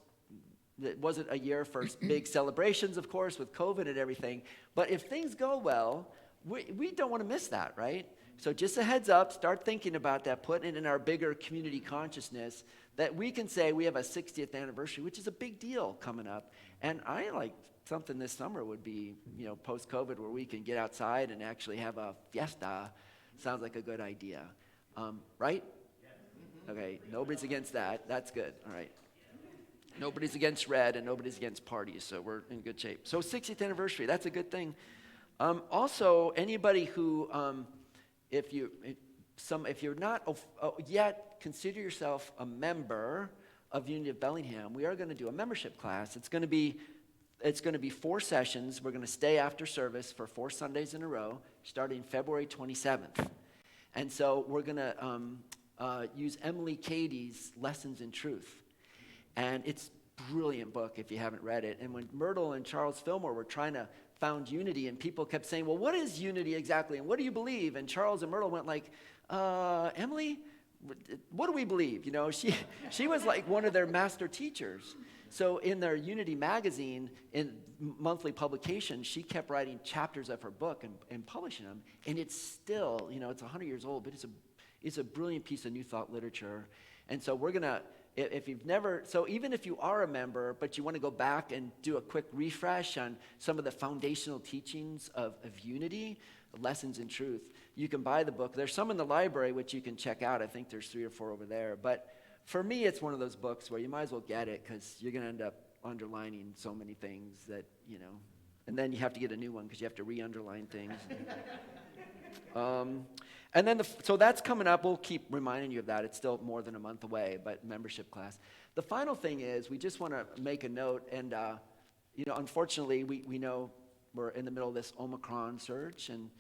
it wasn't a year for big celebrations, of course, with COVID and everything. But if things go well, we don't want to miss that, right? So just a heads up, start thinking about that, putting it in our bigger community consciousness, that we can say we have a 60th anniversary, which is a big deal coming up. And I like something this summer would be, post-COVID, where we can get outside and actually have a fiesta. Sounds like a good idea. Right? Okay, nobody's against that. That's good. All right. Nobody's against red and nobody's against parties, so we're in good shape. So 60th anniversary, that's a good thing. Also, anybody who, if you're not yet, consider yourself a member of Unity of Bellingham. We are going to do a membership class. It's going to be 4 sessions. We're going to stay after service for 4 Sundays in a row, starting February 27th. And so we're going to use Emily Cady's Lessons in Truth. And it's a brilliant book if you haven't read it. And when Myrtle and Charles Fillmore were trying to found unity, and people kept saying, well, what is unity exactly, and what do you believe? And Charles and Myrtle went like, Emily, what do we believe? She was like one of their master teachers. So in their Unity magazine, in monthly publication, she kept writing chapters of her book and publishing them. And it's still, it's 100 years old, but it's a brilliant piece of New Thought literature. And so we're going to, even if you are a member, but you want to go back and do a quick refresh on some of the foundational teachings of unity, Lessons in Truth, you can buy the book. There's some in the library which you can check out. I think there's 3 or 4 over there. But for me, it's one of those books where you might as well get it, because you're going to end up underlining so many things that, and then you have to get a new one because you have to re-underline things. And then, so that's coming up. We'll keep reminding you of that. It's still more than a month away, but membership class. The final thing is, we just want to make a note, and, unfortunately, we know we're in the middle of this Omicron surge, and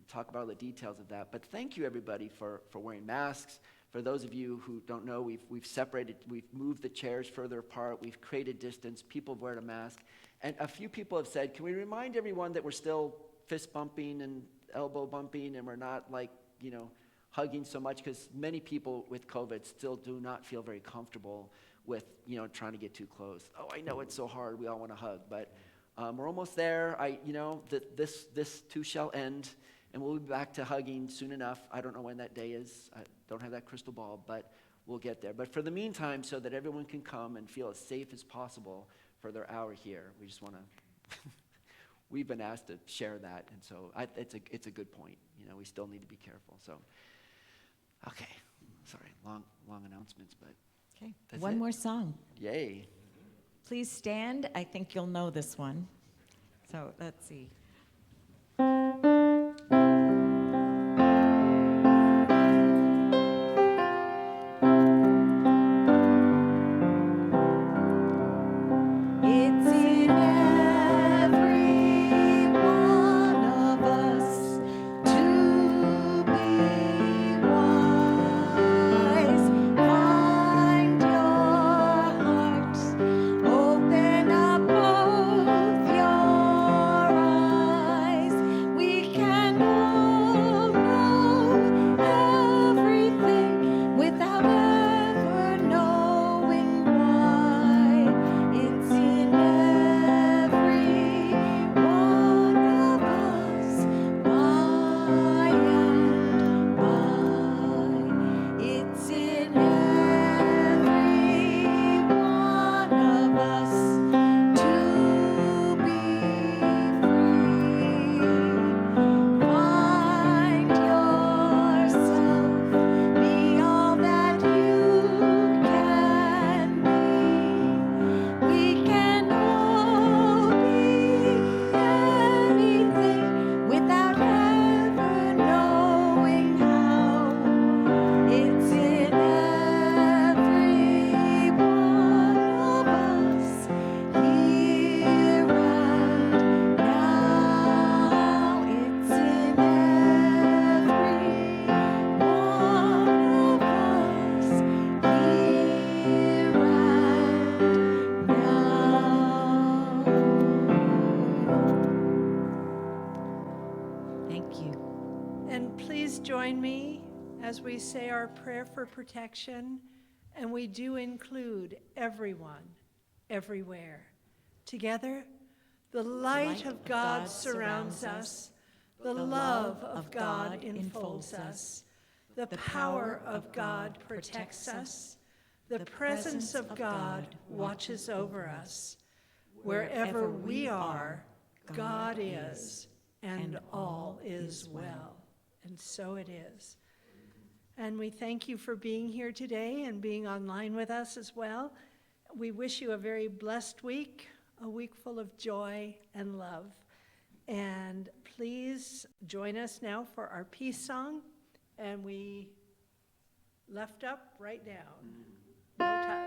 talk about all the details of that. But thank you, everybody, for wearing masks. For those of you who don't know, we've separated, we've moved the chairs further apart, we've created distance, people wear a mask. And a few people have said, can we remind everyone that we're still fist bumping and elbow bumping, and we're not hugging so much, because many people with COVID still do not feel very comfortable with, trying to get too close. Oh, I know it's so hard, we all want to hug, but we're almost there. This too shall end, and we'll be back to hugging soon enough. I don't know when that day is. I don't have that crystal ball, but we'll get there. But for the meantime, so that everyone can come and feel as safe as possible for their hour here, we just want to, we've been asked to share that, and so it's a good point. You know, we still need to be careful. So, okay, sorry, long announcements, but Okay, that's one it. more song. Yay. Please stand. I think you'll know this one. So let's see. It's in every one of us to be wise. Find your heart, open up both your eyes. We can all know everything without ever knowing why. It's in every one of us, by and by. It's in every one of us to be free. Find yourself, be all that you can be. We can all be anything without ever knowing how. It's in every one of us, here and now. It's in every one of us, here and now. Thank you. And please join me as we say our prayer for protection, and we do include everyone, everywhere. Together, the light of God surrounds us, the love of God enfolds us, the power of God protects us, the presence of God watches over us. Wherever we are, God is, and all is well. And so it is. And we thank you for being here today and being online with us as well. We wish you a very blessed week, a week full of joy and love. And please join us now for our peace song. And we left up, right down. No touch.